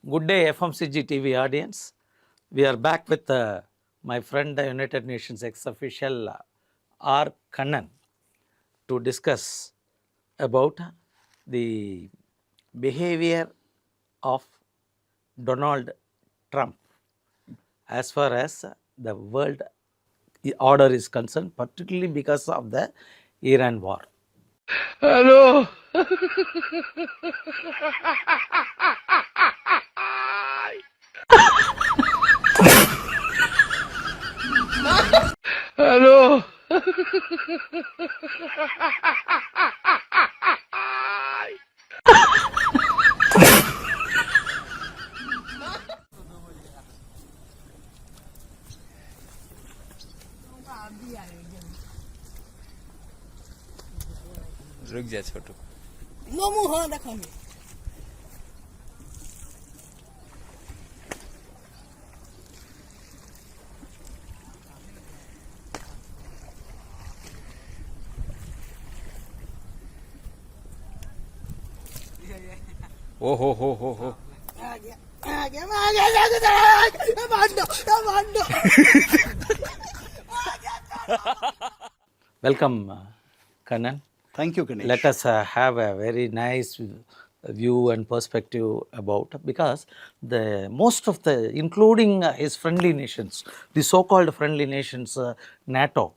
Good day, FMCG TV audience. We are back with my friend, the United Nations ex-official R. Kannan, to discuss about the behavior of Donald Trump as far as the world order is concerned, particularly because of the Iran war. Hello. Hello. रुक जा छोटू मोमो हाँ देखांगे ओ हो आ गया मांडो Welcome, Kannan. Thank you, Ganesh. Let us have a very nice view and perspective about, because the most of the, including his friendly nations, the so-called friendly nations, NATO,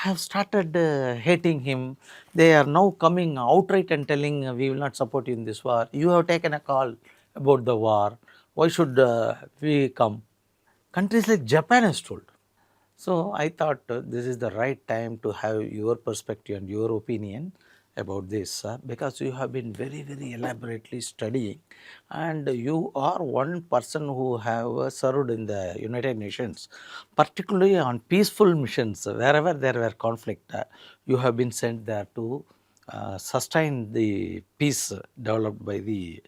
have started hating him. They are now coming outright and telling, we will not support you in this war. You have taken a call about the war. Why should we come? Countries like Japan has told. So I thought this is the right time to have your perspective and your opinion about this, because you have been very, very elaborately studying, and you are one person who have served in the United Nations, particularly on peaceful missions. Wherever there were conflict, you have been sent there to sustain the peace developed by the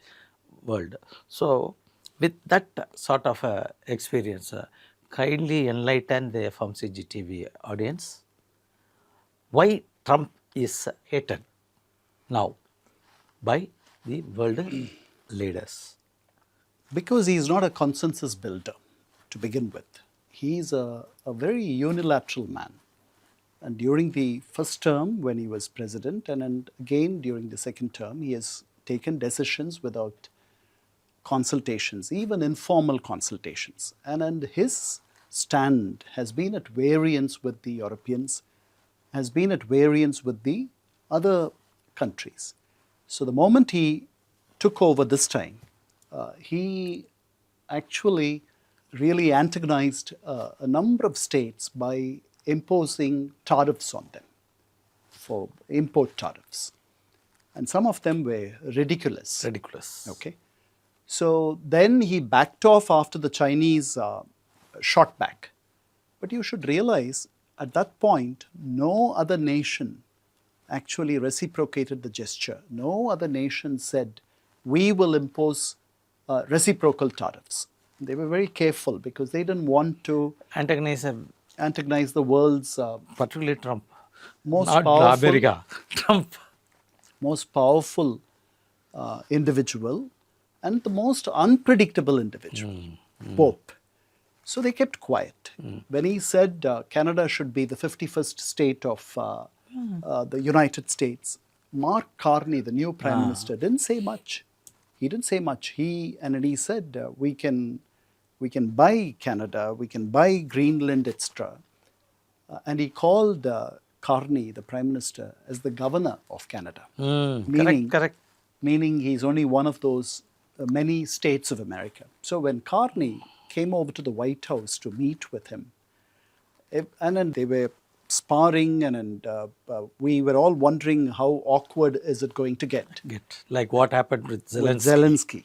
world. So with that sort of experience, kindly enlighten the FMCG TV audience why Trump is hated now by the world leaders. Because he is not a consensus builder to begin with. He is a very unilateral man. And during the first term, when he was president, and again during the second term, he has taken decisions without consultations, even informal consultations. And his stand has been at variance with the Europeans, has been at variance with the other countries. So the moment he took over this time, he actually really antagonized a number of states by imposing tariffs on them for import tariffs. And some of them were ridiculous. Ridiculous. Okay. So then he backed off after the Chinese shot back. But you should realize at that point, no other nation actually reciprocated the gesture. No other nation said, we will impose reciprocal tariffs. They were very careful because they didn't want to antagonize the world's particularly Trump, most not powerful, America, Trump. most powerful individual and the most unpredictable individual, Pope. So they kept quiet. When he said Canada should be the 51st state of the United States, Mark Carney, the new Prime Minister, didn't say much. He didn't say much. He said we can buy Canada, we can buy Greenland, etc. And he called Carney, the Prime Minister, as the governor of Canada. Correct. Meaning he's only one of those many states of America. So when Carney came over to the White House to meet with him, and then they were sparring, and we were all wondering how awkward is it going to get. Like what happened with Zelensky.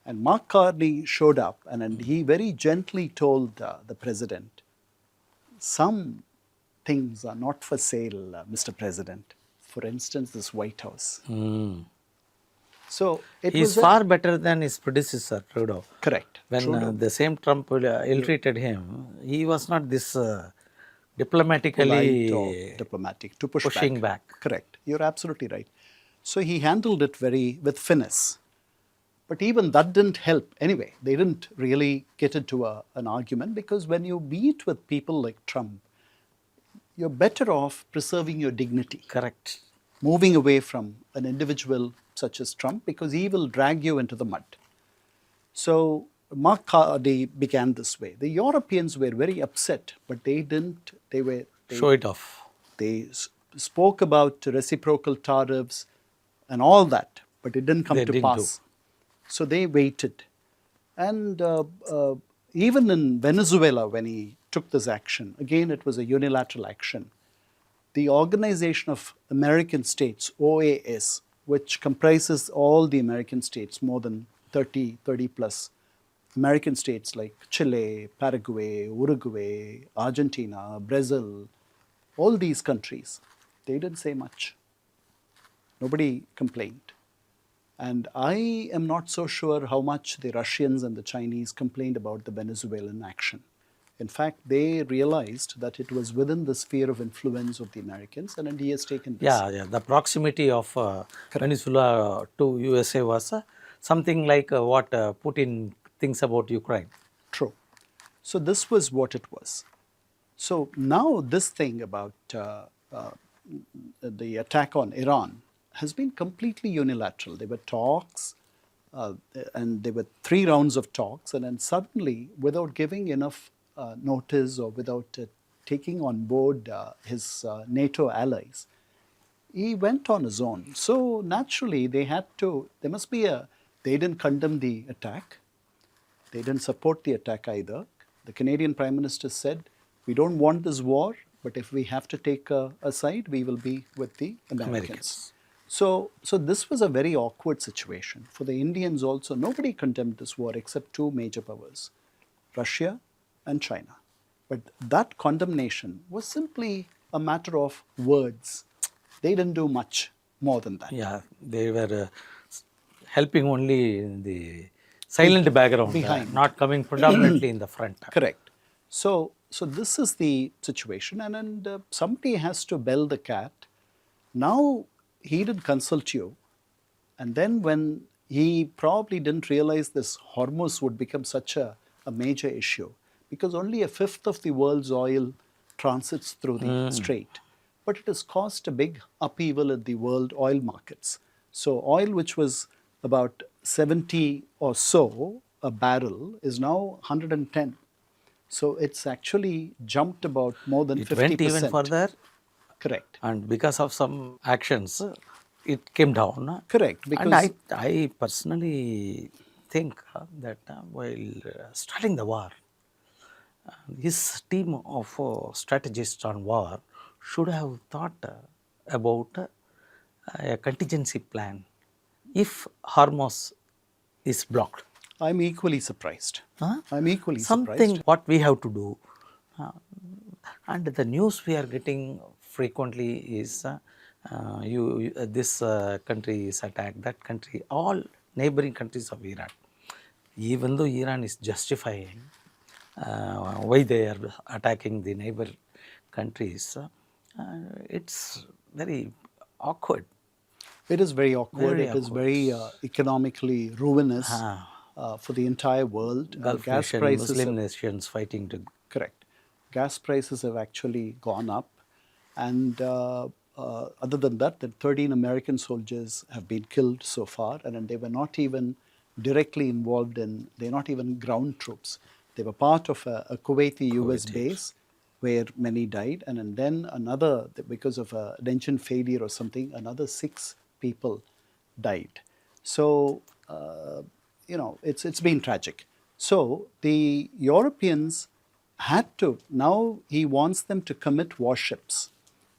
And Mark Carney showed up, and he very gently told the president, some things are not for sale, Mr. President. For instance, this White House. So it He's was far better than his predecessor, Trudeau. correct. When the same Trump ill-treated him, he was not this diplomatically Polite or diplomatic to pushing back. Correct. You're absolutely right. So he handled it with finesse. But even that didn't help. Anyway, they didn't really get into an argument, because when you meet with people like Trump, you're better off preserving your dignity, Correct. moving away from an individual such as Trump, because he will drag you into the mud. So Mark Carney began this way. The Europeans were very upset, but they didn't. Show it off. They spoke about reciprocal tariffs and all that, but it didn't come They to didn't pass. So they waited. And even in Venezuela, when he took this action, again, it was a unilateral action. The Organization of American States, OAS, which comprises all the American states, more than 30 plus American states like Chile, Paraguay, Uruguay, Argentina, Brazil, all these countries, they didn't say much. Nobody complained. And I am not so sure how much the Russians and the Chinese complained about the Venezuelan action. In fact, they realized that it was within the sphere of influence of the Americans, and he has taken this. Yeah. The proximity of Venezuela to USA was something like what Putin thinks about Ukraine. True. So this was what it was. So now this thing about the attack on Iran has been completely unilateral. There were talks, and there were 3 rounds of talks, and then suddenly, without giving enough notice or without taking on board his NATO allies, he went on his own. So naturally, they didn't condemn the attack. They didn't support the attack either. The Canadian Prime Minister said, we don't want this war, but if we have to take a side, we will be with the Americans. So this was a very awkward situation. For the Indians also, nobody condemned this war except 2 major powers, Russia and China. But that condemnation was simply a matter of words. They didn't do much more than that. Yeah, they were helping only in the silent background, behind. not coming predominantly in the front. Correct. So this is the situation, and somebody has to bell the cat. Now, he didn't consult you, and then when he probably didn't realize this Hormuz would become such a major issue, because only 1/5 of the world's oil transits through the strait. But it has caused a big upheaval in the world oil markets. So oil, which was about 70 or so a barrel, is now 110. So it's actually jumped about more than 50%. It went even further. Correct. And because of some actions, it came down. Correct. And I personally think that while starting the war, his team of strategists on war should have thought about a contingency plan if Hormuz is blocked. I'm equally surprised. I'm equally Something surprised. what we have to do. And the news we are getting frequently is this country is attacked, that country, all neighboring countries of Iran. Even though Iran is justifying why they are attacking the neighbor countries, it's very awkward. It is very awkward. Very It is very economically ruinous for the entire world. Gulf Gas nation, prices Muslim nations fighting to. Correct. Gas prices have actually gone up, and other than that, the 13 American soldiers have been killed so far, and they were not even directly involved in. They're not even ground troops. They were part of a Kuwaiti US base where many died, and then another, because of an engine failure or something, another 6 people died. So it's been tragic. So the Europeans had to, now he wants them to commit warships,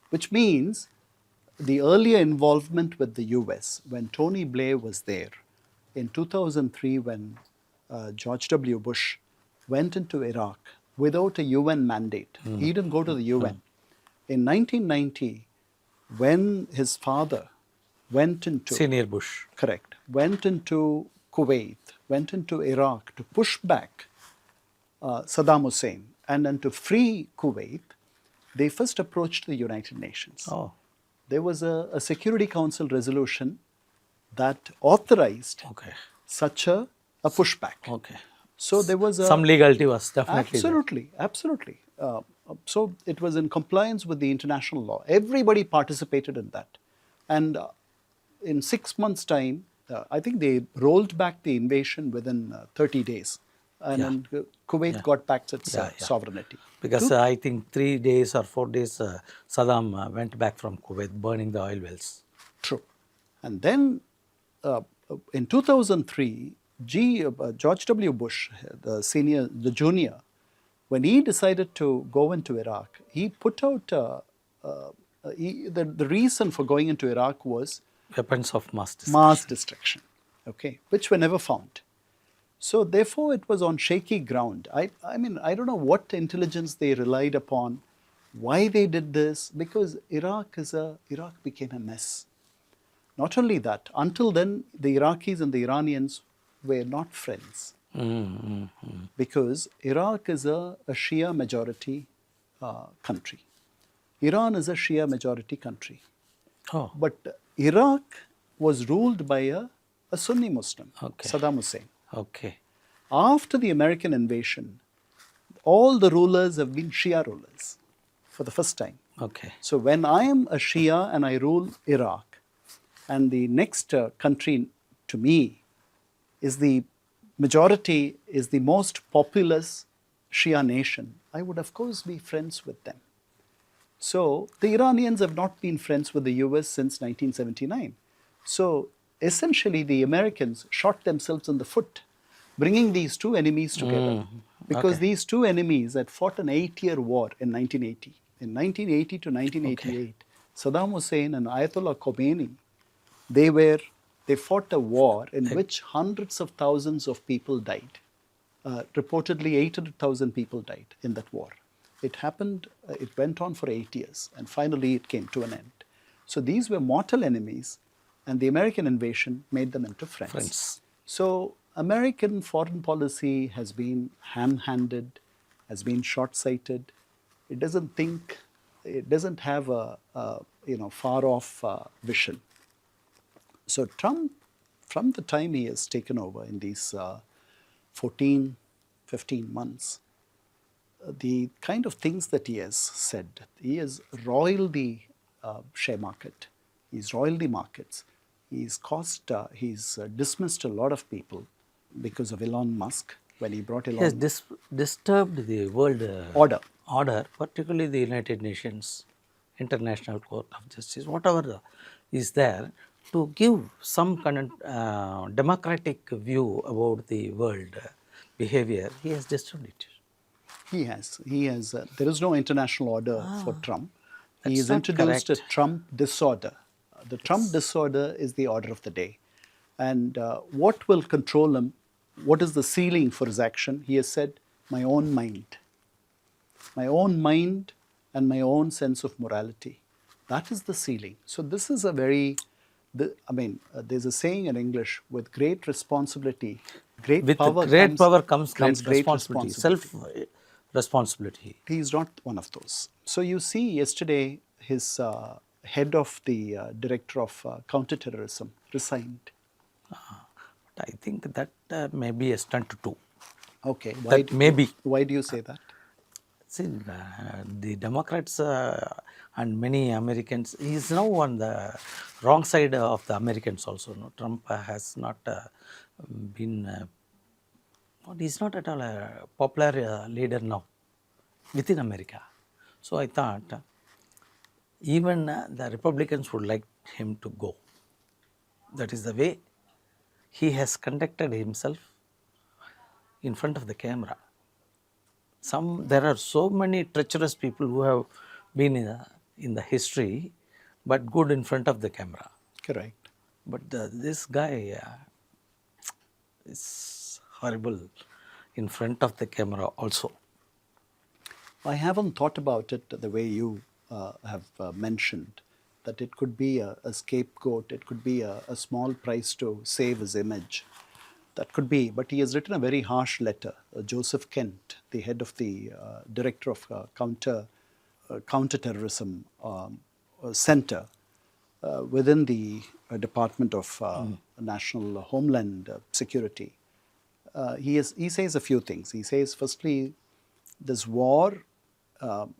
which means the earlier involvement with the US, when Tony Blair was there, in 2003 when George W. Bush went into Iraq without a UN mandate. He didn't go to the UN. In 1990, when his father went into... Senior Bush. Correct. Went into Kuwait, went into Iraq to push back Saddam Hussein and then to free Kuwait, they first approached the United Nations. Oh. There was a Security Council resolution that authorized such a pushback. Okay. So there was a Some legality was definitely there. absolutely, absolutely. So it was in compliance with the international law. Everybody participated in that, and in 6 months' time, I think they rolled back the invasion within 30 days, and Yeah. then Kuwait Yeah. got back its Yeah, yeah. sovereignty. Because I think 3 days or 4 days, Saddam went back from Kuwait, burning the oil wells. True. And then in 2003, George W. Bush, the junior, when he decided to go into Iraq, he put out the reason for going into Iraq was Weapons of mass destruction. mass destruction, okay, which were never found. So therefore, it was on shaky ground. I mean, I don't know what intelligence they relied upon, why they did this, because Iraq became a mess. Not only that, until then, the Iraqis and the Iranians were not friends. Because Iraq is a Shia majority country. Iran is a Shia majority country. Oh, But Iraq was ruled by a Sunni Muslim, Okay. Saddam Hussein. okay. After the American invasion, all the rulers have been Shia rulers for the first time. Okay. So when I am a Shia and I rule Iraq, and the next country to me is the majority, is the most populous Shia nation, I would of course be friends with them. So the Iranians have not been friends with the US since 1979. So essentially, the Americans shot themselves in the foot, bringing these two enemies together. Because okay. these two enemies had fought an 8-year war in 1980. In 1980 to 1988, Saddam Hussein and Ayatollah Khomeini, they fought a war in which hundreds of thousands of people died. Reportedly, 800,000 people died in that war. It happened, it went on for 8 years, and finally it came to an end. So these were mortal enemies, and the American invasion made them into friends. So American foreign policy has been ham-handed, has been short-sighted. It doesn't think, it doesn't have a far-off vision. So Trump, from the time he has taken over in these 14, 15 months, the kind of things that he has said, he has roiled the share market, he's roiled the markets, he's dismissed a lot of people because of Elon Musk, when he brought Elon He has disturbed the world order, particularly the United Nations, International Court of Justice, whatever is there, to give some kind of democratic view about the world behavior. He has disturbed it. He has. There is no international order for Trump. He that's has not introduced correct. a Trump disorder. The Trump disorder is the order of the day. And what will control him? What is the ceiling for his action? He has said, my own mind. My own mind and my own sense of morality. That is the ceiling. So this is a very, there's a saying in English, with great responsibility, With great power comes great responsibility, self-responsibility. He is not one of those. So you see, yesterday, his head of the director of counterterrorism resigned. But I think that may be a stunt too. Okay, why do you say that? See, the Democrats and many Americans, he is now on the wrong side of the Americans also. No? Trump has not been, he's not at all a popular leader now within America. So I thought even the Republicans would like him to go. That is the way he has conducted himself in front of the camera. There are so many treacherous people who have been in the history, but good in front of the camera. Correct. But this guy is horrible in front of the camera also. I haven't thought about it the way you have mentioned, that it could be a scapegoat, it could be a small price to save his image. That could be, but he has written a very harsh letter. Joseph Kent, the head of the director of counterterrorism center within the Department of National Homeland Security, he says a few things. He says, firstly, this war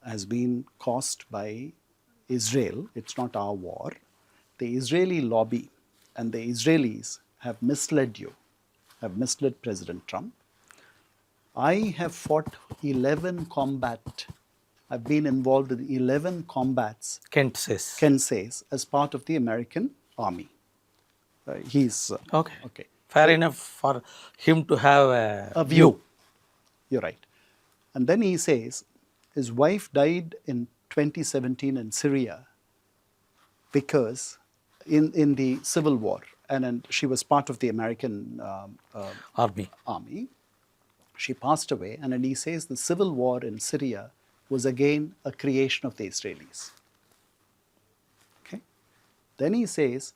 has been caused by Israel. It's not our war. The Israeli lobby and the Israelis have misled you, have misled President Trump. I have fought 11 combat. I've been involved in 11 combats, Kent says. Ken says, as part of the American army. He's Okay. okay. Fair enough for him to have A view. You're right. And then he says his wife died in 2017 in Syria because in the civil war, and she was part of the American Army. She passed away, and then he says the civil war in Syria was again a creation of the Israelis. Okay. Then he says,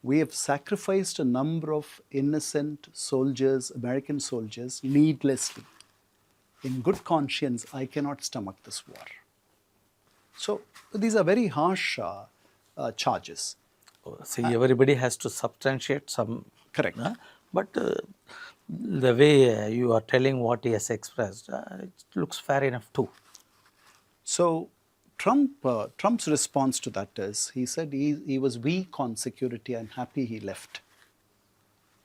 we have sacrificed a number of innocent soldiers, American soldiers, needlessly. In good conscience, I cannot stomach this war. So these are very harsh charges. See, everybody has to substantiate some. Correct. But the way you are telling what he has expressed, it looks fair enough too. So Trump's response to that is, he said he was weak on security and happy he left.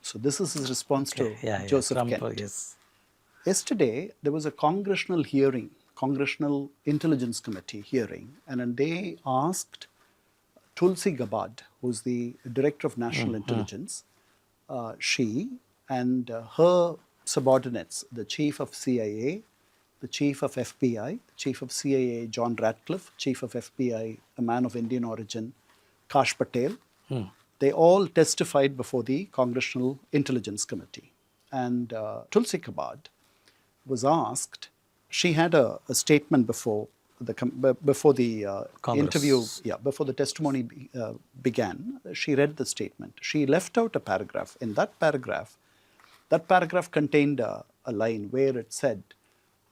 So this is his response to Joseph Trump, Kent. yes. Yesterday, there was a congressional hearing, Congressional Intelligence Committee hearing, and then they asked Tulsi Gabbard, who's the Director of National Intelligence, she and her subordinates, the Chief of CIA, the Chief of FBI, Chief of CIA John Ratcliffe, Chief of FBI, a man of Indian origin, Kash Patel, they all testified before the Congressional Intelligence Committee. And Tulsi Gabbard was asked, she had a statement before the interview, before the testimony began. She read the statement. She left out a paragraph. In that paragraph contained a line where it said,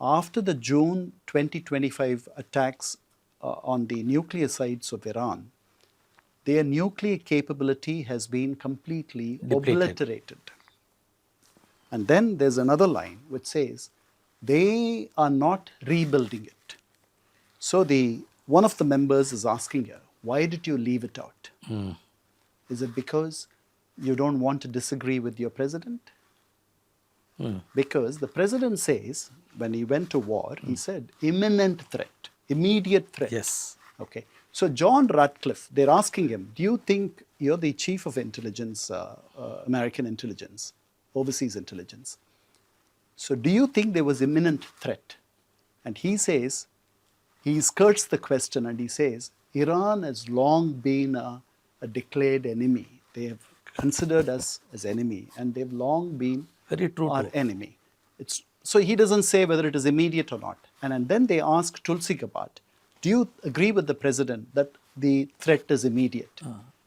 after the June 2025 attacks on the nuclear sites of Iran, their nuclear capability has been completely obliterated. And then there's another line which says, they are not rebuilding it. So one of the members is asking her, why did you leave it out? Is it because you don't want to disagree with your president? Because the president says, when he went to war, he said, imminent threat, immediate threat. Yes. Okay. So John Ratcliffe, they're asking him, do you think you're the chief of intelligence, American intelligence, overseas intelligence? So do you think there was imminent threat? And he says, he skirts the question and he says, Iran has long been a declared enemy. They have considered us as enemy, and they've long been Very true our too. enemy. So he doesn't say whether it is immediate or not. And then they ask Tulsi Gabbard, do you agree with the president that the threat is immediate?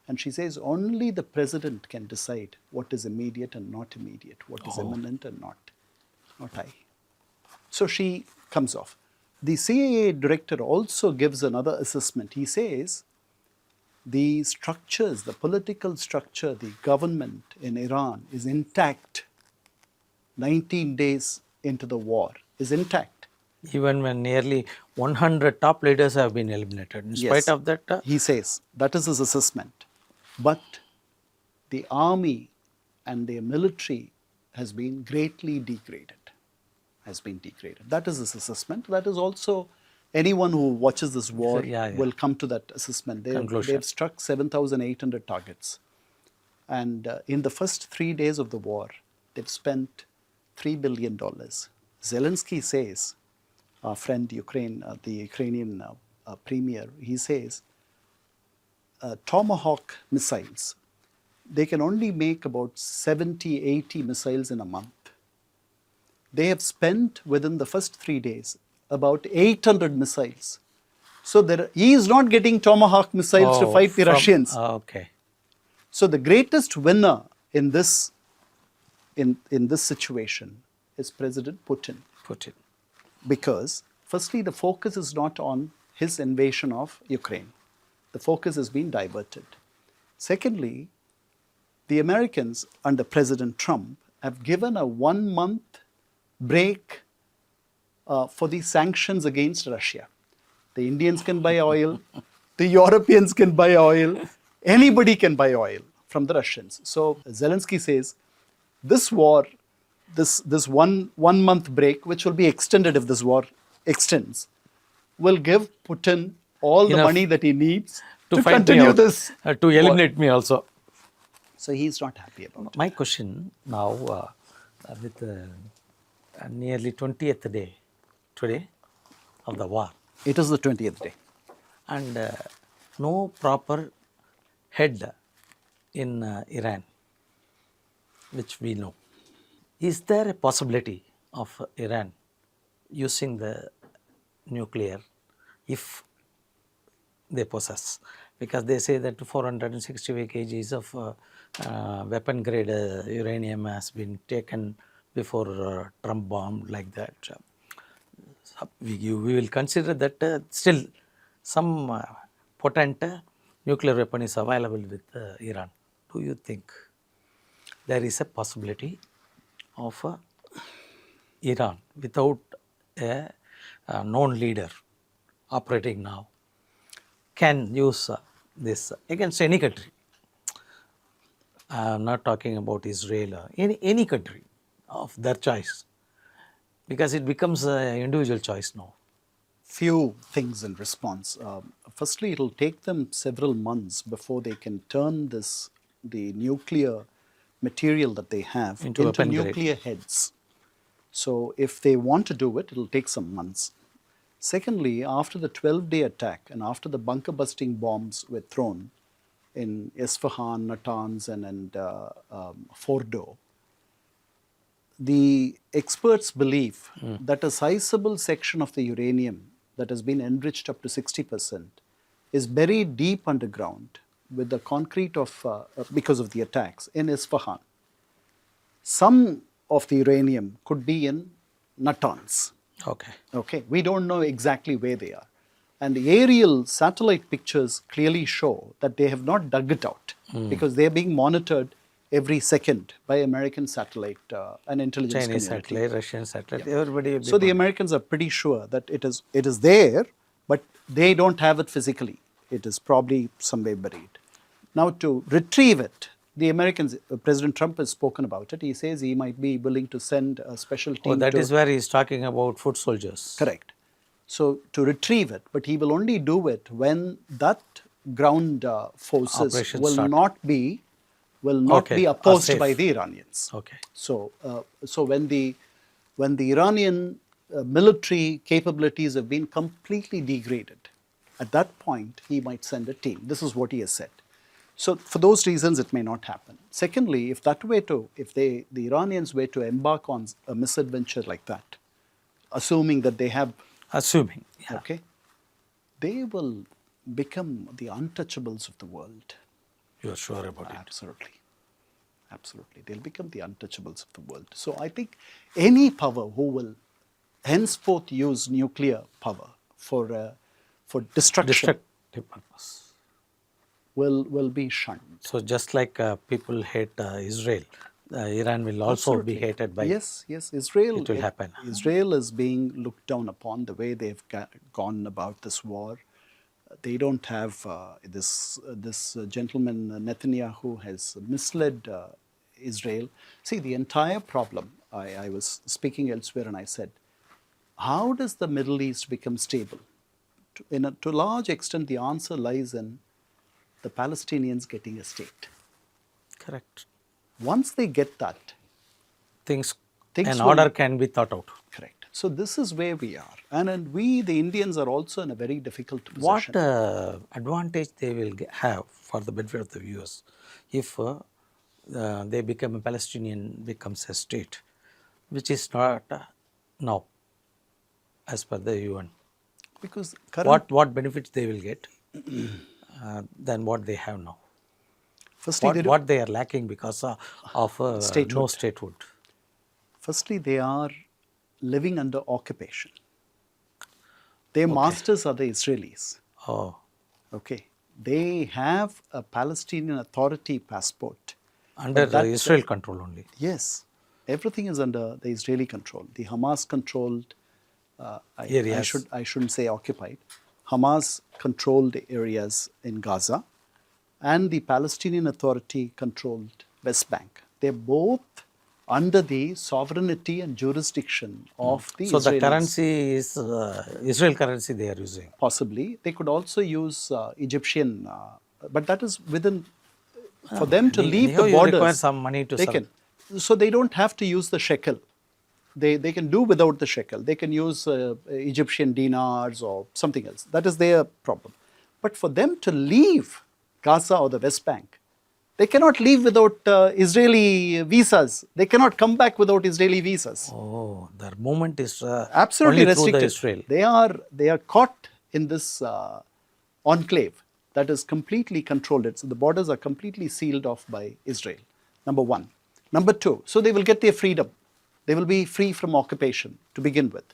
And she says, only the president can decide what is immediate and not immediate, what is imminent and not I. So she comes off. The CIA director also gives another assessment. He says, the structures, the political structure, the government in Iran is intact. 19 days into the war is intact. Even when nearly 100 top leaders have been eliminated. In spite of that, he says, that is his assessment. But the army and their military has been greatly degraded. That is his assessment. That is also, anyone who watches this war will come to that assessment. They have struck 7,800 targets. And in the first 3 days of the war, they've spent $3 billion. Zelensky says, our friend the Ukrainian premier, he says, Tomahawk missiles, they can only make about 70, 80 missiles in a month. They have spent within the first 3 days about 800 missiles. So he is not getting Tomahawk missiles to fight the Russians. Okay. So the greatest winner in this situation is President Putin. Because firstly, the focus is not on his invasion of Ukraine. The focus has been diverted. Secondly, the Americans under President Trump have given a 1-month break for the sanctions against Russia. The Indians can buy oil, the Europeans can buy oil, anybody can buy oil from the Russians. So Zelensky says this war, this one month break, which will be extended if this war extends, will give Putin all the Enough money that he needs to to fight me continue out, this. to eliminate me also. So he's not happy about it. My question now, with nearly 20th day today of the war, It is the 20th day. and no proper head in Iran, which we know. Is there a possibility of Iran using the nuclear if they possess? Because they say that 465 kgs of weapon grade uranium has been taken before Trump bombed like that. We will consider that still some potent nuclear weapon is available with Iran. Do you think there is a possibility of Iran without a known leader operating now can use this against any country? I am not talking about Israel or any country of their choice, because it becomes an individual choice now. Few things in response. Firstly, it will take them several months before they can turn the nuclear material that they have Into weapon grade. nuclear heads. So if they want to do it, it will take some months. Secondly, after the 12-day attack and after the bunker-busting bombs were thrown in Isfahan, Natanz, and Fordo, the experts believe that a sizable section of the uranium that has been enriched up to 60% is buried deep underground with the concrete of, because of the attacks in Isfahan. Some of the uranium could be in Natanz. Okay. Okay, we don't know exactly where they are. And the aerial satellite pictures clearly show that they have not dug it out because they're being monitored every second by American satellite and intelligence Chinese community. satellite, Russian satellite, everybody will be So the monitored. Americans are pretty sure that it is there, but they don't have it physically. It is probably somewhere buried. Now to retrieve it, the Americans, President Trump has spoken about it. He says he might be willing to send a special team. Oh, that to, is where he is talking about foot soldiers. Correct. So to retrieve it, but he will only do it when that ground forces Operation will start. not be Okay, are opposed safe. by the Iranians. Okay. So so when the Iranian military capabilities have been completely degraded, at that point he might send a team. This is what he has said. So for those reasons, it may not happen. Secondly, if the Iranians were to embark on a misadventure like that, assuming that they have, Assuming. Yeah. okay, they will become the untouchables of the world. You are sure about it. Absolutely. Absolutely. They'll become the untouchables of the world. So I think any power who will henceforth use nuclear power for destruction Destructive purpose. will be shunned. So just like people hate Israel, Iran will also be hated by. Yes, Israel. It will happen. Israel is being looked down upon the way they've gone about this war. They don't have this gentleman Netanyahu has misled Israel. See, the entire problem. I was speaking elsewhere and I said, how does the Middle East become stable? To a large extent, the answer lies in the Palestinians getting a state. Correct. Once they get that, Things Things an will- order can be thought out. correct. So this is where we are. And we, the Indians, are also in a very difficult What position. advantage they will have for the benefit of the viewers if they become a Palestinian becomes a state, which is not now as per the UN. Because What benefits they will get than what they have now? firstly, What they are lacking because of no Statehood. statehood. firstly, they are living under occupation. Their masters are the Israelis. Oh, Okay. They have a Palestinian Authority passport, Under that- Israel control only. Yes, everything is under the Israeli control. The Hamas controlled, Areas. I shouldn't say occupied. Hamas controlled areas in Gaza, and the Palestinian Authority controlled West Bank. They're both under the sovereignty and jurisdiction of the So the Israelis. currency is Israel currency they are using. Possibly, they could also use Egyptian, but that is within. For them to leave anyhow the you borders, require some money to they sell. can. So they don't have to use the shekel. They can do without the shekel. They can use Egyptian dinars or something else. That is their problem. But for them to leave Gaza or the West Bank, they cannot leave without Israeli visas. They cannot come back without Israeli visas. Oh, their movement is Absolutely only through restricted. the Israel. They are caught in this enclave that is completely controlled. The borders are completely sealed off by Israel. Number one. Number two, so they will get their freedom. They will be free from occupation to begin with.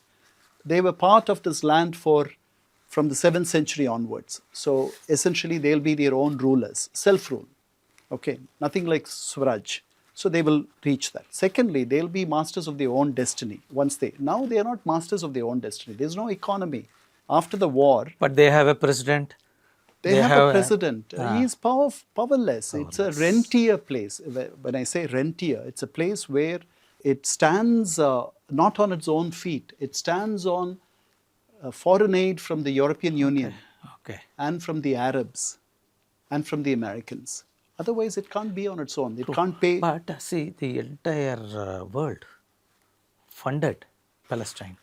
They were part of this land from the 7th century onwards. So essentially they'll be their own rulers, self-rule. Okay, nothing like Swaraj. So they will reach that. Secondly, they'll be masters of their own destiny. Now they are not masters of their own destiny. There's no economy. After the war, But they have a president. they have a president. He is powerless. It's a rentier place. When I say rentier, it's a place where it stands not on its own feet. It stands on foreign aid from the European Union Okay. and from the Arabs and from the Americans. Otherwise, it can't be on its own. It can't pay. But see, the entire world funded Palestine,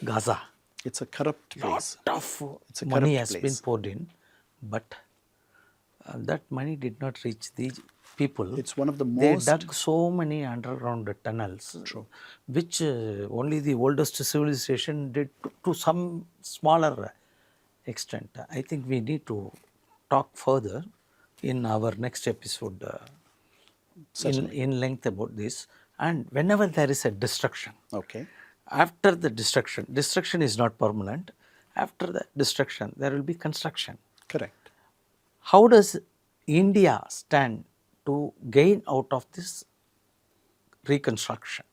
Gaza. It's a corrupt place. Lot of It's a money corrupt has been place. poured in, but that money did not reach the people. It's one of the They most. dug so many underground tunnels, which only the oldest civilization did to some smaller extent. I think we need to talk further in our next episode in length about this. And whenever there is a destruction, Okay. after the destruction is not permanent. After the destruction, there will be construction. Correct. How does India stand to gain out of this reconstruction?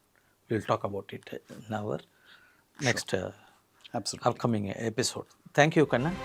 We will talk about it in our next Absolutely. upcoming episode. Thank you, Kannan.